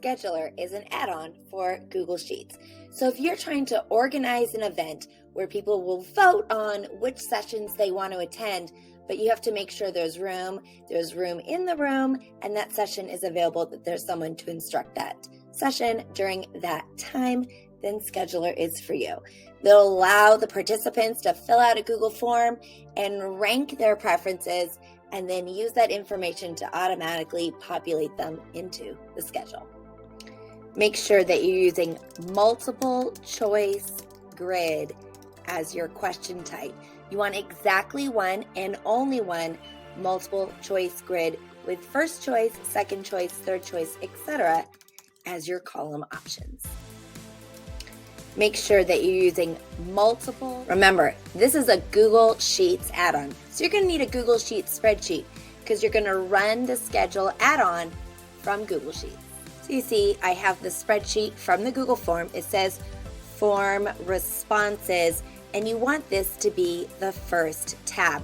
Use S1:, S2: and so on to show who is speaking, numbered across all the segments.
S1: Scheduler is an add-on for Google Sheets. So if you're trying to organize an event where people will vote on which sessions they want to attend, but you have to make sure there's room in the room, and that session is available, that there's someone to instruct that session during that time, then Scheduler is for you. They'll allow the participants to fill out a Google form and rank their preferences, and then use that information to automatically populate them into the schedule. Make sure that you're using multiple choice grid as your question type. You want exactly one and only one multiple choice grid with first choice, second choice, third choice, etc. as your column options. Make sure that you're using multiple. Remember, this is a Google Sheets add-on. So you're going to need a Google Sheets spreadsheet because you're going to run the schedule add-on from Google Sheets. So you see, I have the spreadsheet from the Google form. It says form responses, and you want this to be the first tab.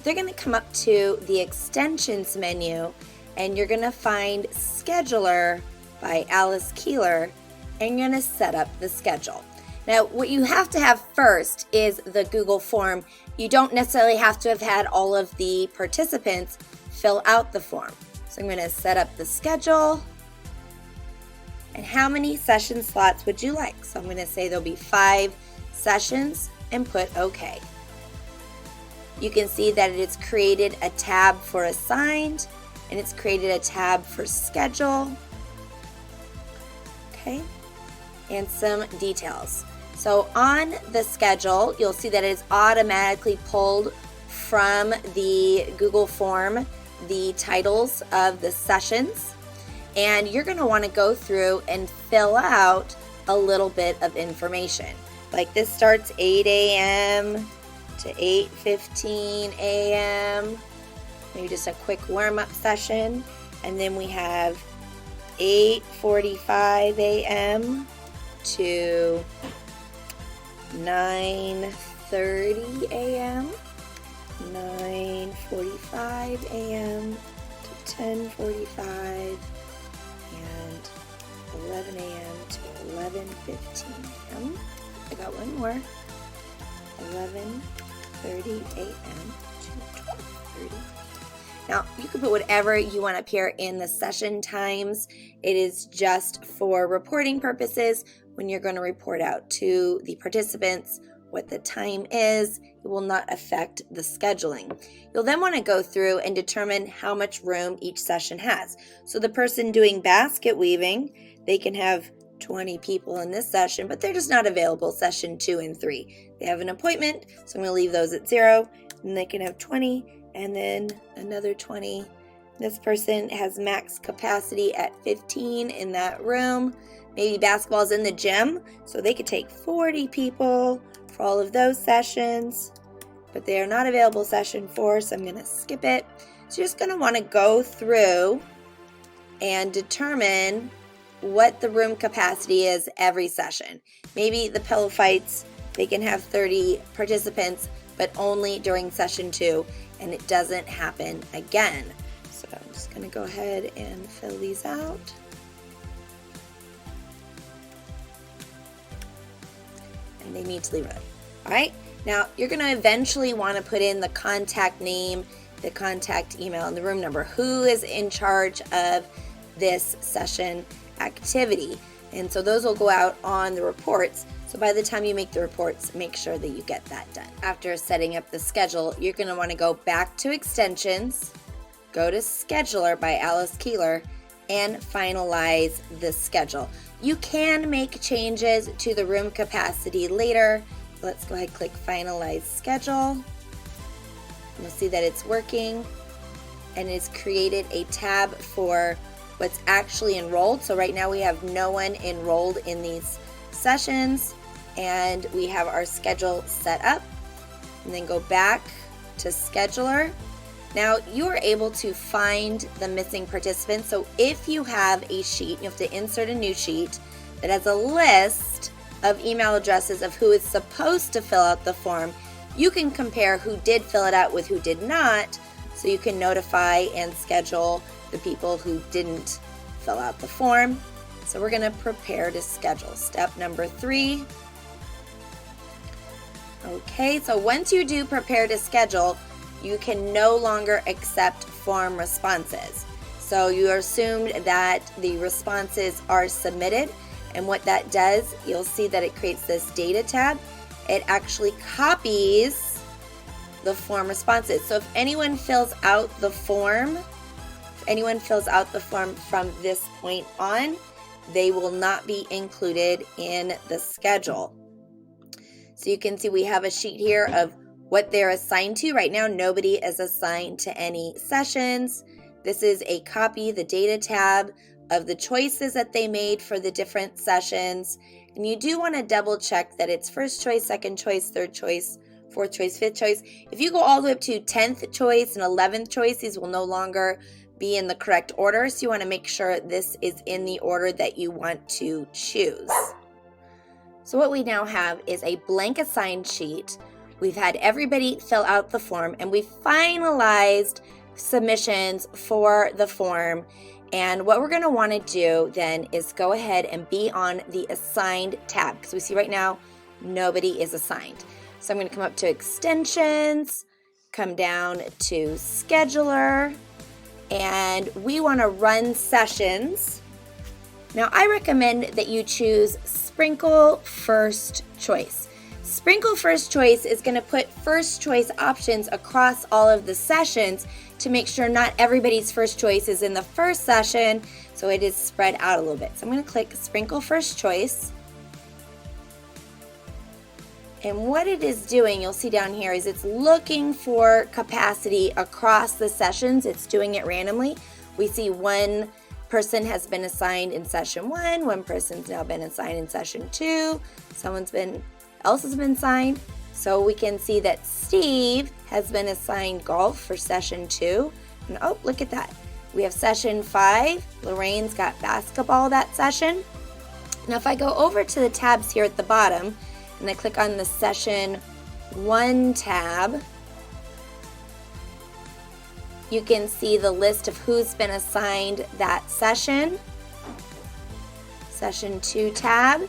S1: They're going to come up to the extensions menu, and you're going to find Scheduler by Keeler, and you're going to set up the schedule. Now, what you have to have first is the Google form. You don't necessarily have to have had all of the participants fill out the form. So I'm going to set up the schedule. And how many session slots would you like? So I'm going to say there'll be 5 sessions and put OK. You can see that it has created a tab for assigned, and it's created a tab for schedule. Okay. And some details. So on the schedule, you'll see that it is automatically pulled from the Google form the titles of the sessions, and you're going to want to go through and fill out a little bit of information. Like this starts 8 a.m. to 8:15 a.m. Maybe just a quick warm-up session, and then we have 8:45 a.m. to 9:30 a.m., 9:45 a.m. to 10:45, and 11 a.m. to 11:15 a.m. I got one more. 11:30 a.m. to 12:30. Now, you can put whatever you want up here in the session times. It is just for reporting purposes. When you're going to report out to the participants what the time is, it will not affect the scheduling. You'll then want to go through and determine how much room each session has. So the person doing basket weaving, they can have 20 people in this session, but they're just not available session 2 and 3. They have an appointment, so I'm going to leave those at 0, and they can have 20, and then another 20. This person has max capacity at 15 in that room. Maybe basketball's in the gym, so they could take 40 people for all of those sessions, but they are not available session 4, so I'm going to skip it. So you're just going to want to go through and determine what the room capacity is every session. Maybe the pillow fights, they can have 30 participants, but only during session 2, and it doesn't happen again. So I'm just going to go ahead and fill these out. And they need to leave early. All right. Now you're going to eventually want to put in the contact name, the contact email, and the room number. Who is in charge of this session activity? And so those will go out on the reports. So by the time you make the reports, make sure that you get that done. After setting up the schedule, you're going to want to go back to extensions, go to Scheduler by Keeler, and finalize the schedule. You can make changes to the room capacity later. Let's go ahead and click Finalize Schedule. You'll see that it's working, and it's created a tab for what's actually enrolled. So right now we have no one enrolled in these sessions, and we have our schedule set up. And then go back to Scheduler. Now you are able to find the missing participants. So if you have a sheet, you have to insert a new sheet that has a list of email addresses of who is supposed to fill out the form. You can compare who did fill it out with who did not, so you can notify and schedule the people who didn't fill out the form. So we're going to prepare to schedule. Step number 3. Okay, so once you do prepare to schedule, you can no longer accept form responses. So you assumed that the responses are submitted, and what that does, you'll see that it creates this data tab. It actually copies the form responses. So if anyone fills out the form, from this point on, they will not be included in the schedule. So you can see we have a sheet here of what they're assigned to. Right now, nobody is assigned to any sessions. This is a copy, the data tab, of the choices that they made for the different sessions. And you do want to double check that it's first choice, second choice, third choice, fourth choice, fifth choice. If you go all the way up to 10th choice and 11th choice, these will no longer be in the correct order. So you want to make sure this is in the order that you want to choose. So what we now have is a blank assigned sheet. We've had everybody fill out the form, and we finalized submissions for the form. And what we're going to want to do then is go ahead and be on the assigned tab, because we see right now nobody is assigned. So I'm going to come up to extensions, come down to scheduler, and we want to run sessions. Now I recommend that you choose Sprinkle First Choice. Sprinkle First Choice is going to put first choice options across all of the sessions to make sure not everybody's first choice is in the first session, so it is spread out a little bit. So I'm going to click Sprinkle First Choice. And what it is doing, you'll see down here, is it's looking for capacity across the sessions. It's doing it randomly. We see one person has been assigned in session 1, one person's now been assigned in session 2, someone else has been assigned. So we can see that Steve has been assigned golf for session 2. And oh, look at that. We have session 5. Lorraine's got basketball that session. Now if I go over to the tabs here at the bottom and I click on the session 1 tab, you can see the list of who's been assigned that session. Session 2 tab.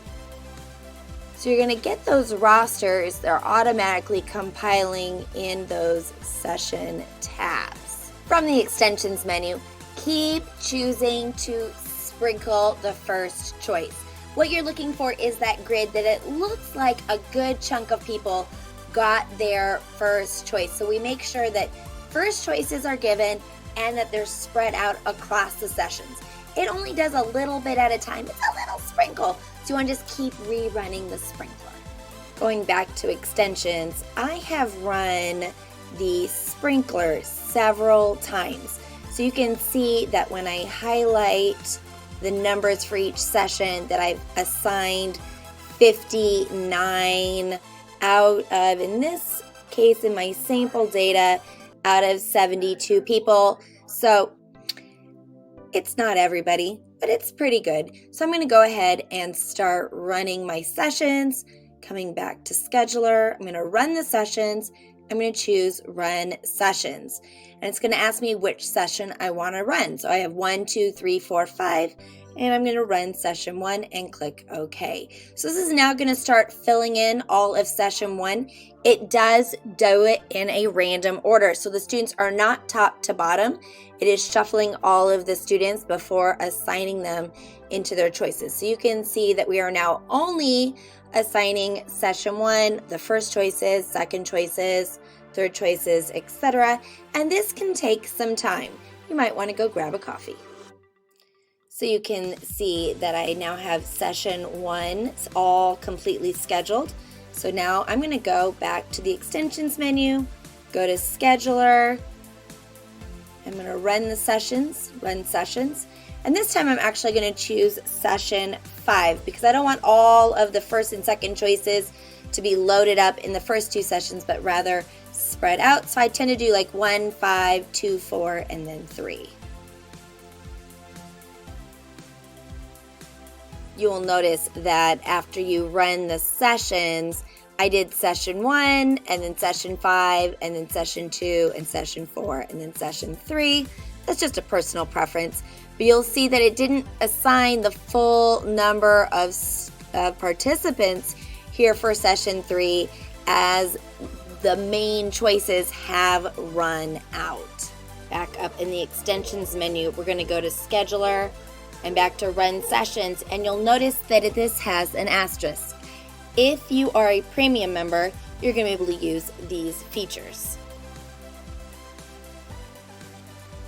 S1: So you're going to get those rosters. They're automatically compiling in those session tabs. From the extensions menu, keep choosing to sprinkle the first choice. What you're looking for is that grid that it looks like a good chunk of people got their first choice. So we make sure that first choices are given and that they're spread out across the sessions. It only does a little bit at a time. It's a little sprinkle. So you want to just keep rerunning the sprinkler. Going back to extensions, I have run the sprinkler several times. So you can see that when I highlight the numbers for each session that I've assigned 59 out of, in this case in my sample data, out of 72 people. So it's not everybody, but it's pretty good. So I'm going to go ahead and start running my sessions. Coming back to scheduler, I'm going to run the sessions. I'm going to choose run sessions. And it's going to ask me which session I want to run. So I have 1, 2, 3, 4, 5. And I'm going to run session 1 and click OK. So this is now going to start filling in all of session 1. It does do it in a random order. So the students are not top to bottom. It is shuffling all of the students before assigning them into their choices. So you can see that we are now only assigning session 1, the first choices, second choices, third choices, etc. And this can take some time. You might want to go grab a coffee. So you can see that I now have session 1. It's all completely scheduled. So now I'm going to go back to the extensions menu, go to scheduler. I'm going to run the sessions, And this time I'm actually going to choose session 5 because I don't want all of the first and second choices to be loaded up in the first 2 sessions, but rather spread out. So I tend to do like 1, 5, 2, 4, and then 3. You will notice that after you run the sessions, I did session 1 and then session 5 and then session 2 and session 4 and then session 3. That's just a personal preference. But you'll see that it didn't assign the full number of participants here for session 3 as the main choices have run out. Back up in the extensions menu, we're going to go to Scheduler and back to Run Sessions, and you'll notice that this has an asterisk. If you are a premium member, you're going to be able to use these features.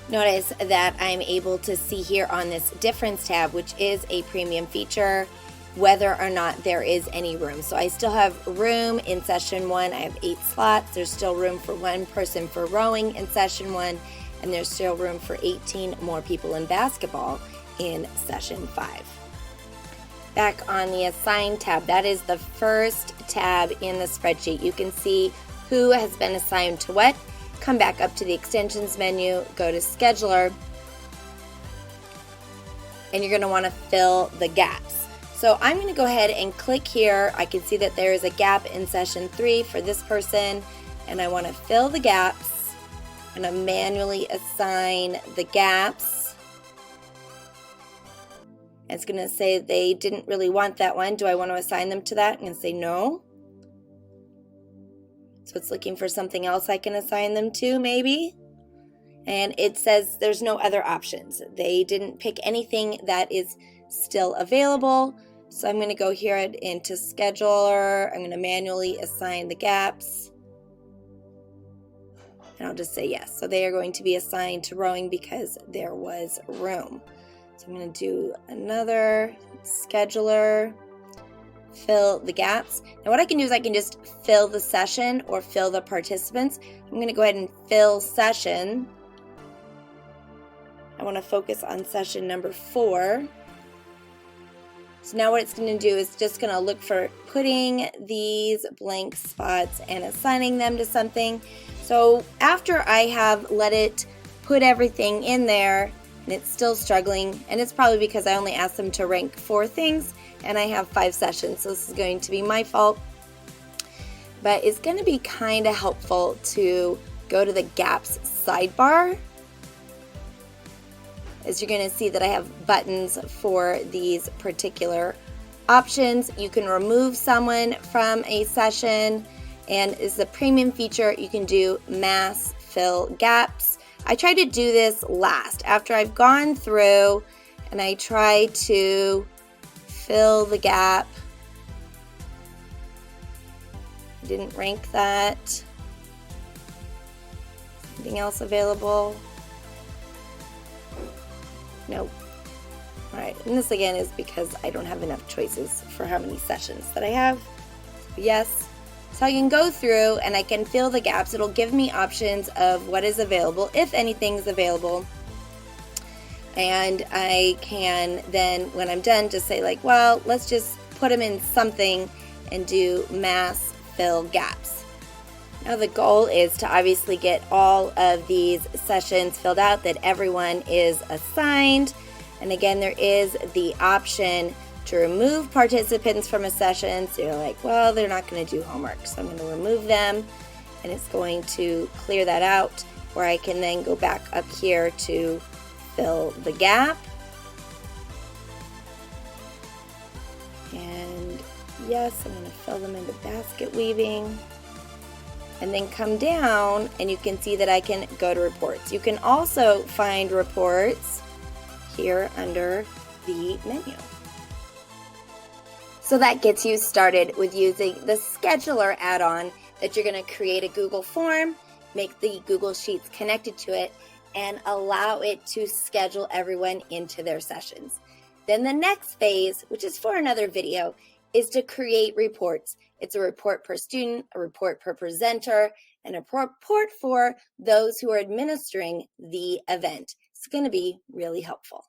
S1: Notice that I'm able to see here on this Difference tab, which is a premium feature, whether or not there is any room. So I still have room in session 1. I have 8 slots. There's still room for 1 person for rowing in session 1, and there's still room for 18 more people in basketball in session 5. Back on the Assign tab, that is the first tab in the spreadsheet. You can see who has been assigned to what. Come back up to the Extensions menu, go to Scheduler, and you're going to want to fill the gaps. So I'm going to go ahead and click here. I can see that there is a gap in session 3 for this person, and I want to fill the gaps. I'm going to manually assign the gaps. It's going to say they didn't really want that one. Do I want to assign them to that? I'm going to say no. So it's looking for something else I can assign them to, maybe. And it says there's no other options. They didn't pick anything that is still available. So I'm going to go here into Scheduler. I'm going to manually assign the gaps. And I'll just say yes. So they are going to be assigned to rowing because there was room. So I'm going to do another Scheduler, fill the gaps. Now what I can do is I can just fill the session or fill the participants. I'm going to go ahead and fill session. I want to focus on session number 4. So now what it's going to do is just going to look for putting these blank spots and assigning them to something. So after I have let it put everything in there, and it's still struggling, and it's probably because I only asked them to rank 4 things, and I have 5 sessions, so this is going to be my fault. But it's going to be kind of helpful to go to the gaps sidebar, as you're going to see that I have buttons for these particular options. You can remove someone from a session, and as a premium feature, you can do mass fill gaps. I try to do this last, after I've gone through and I try to fill the gap. I didn't rank that. Anything else available? Nope. Alright, and this again is because I don't have enough choices for how many sessions that I have. Yes. So I can go through and I can fill the gaps. It'll give me options of what is available, if anything is available. And I can then, when I'm done, just say like, well, let's just put them in something and do mass fill gaps. Now the goal is to obviously get all of these sessions filled out, that everyone is assigned. And again, there is the option to remove participants from a session. So you're like, well, they're not going to do homework, so I'm going to remove them, and it's going to clear that out, where I can then go back up here to fill the gap. And yes, I'm going to fill them into basket weaving, and then come down and you can see that I can go to reports. You can also find reports here under the menu. So that gets you started with using the Scheduler add-on, that you're going to create a Google form, make the Google Sheets connected to it, and allow it to schedule everyone into their sessions. Then the next phase, which is for another video, is to create reports. It's a report per student, a report per presenter, and a report for those who are administering the event. It's going to be really helpful.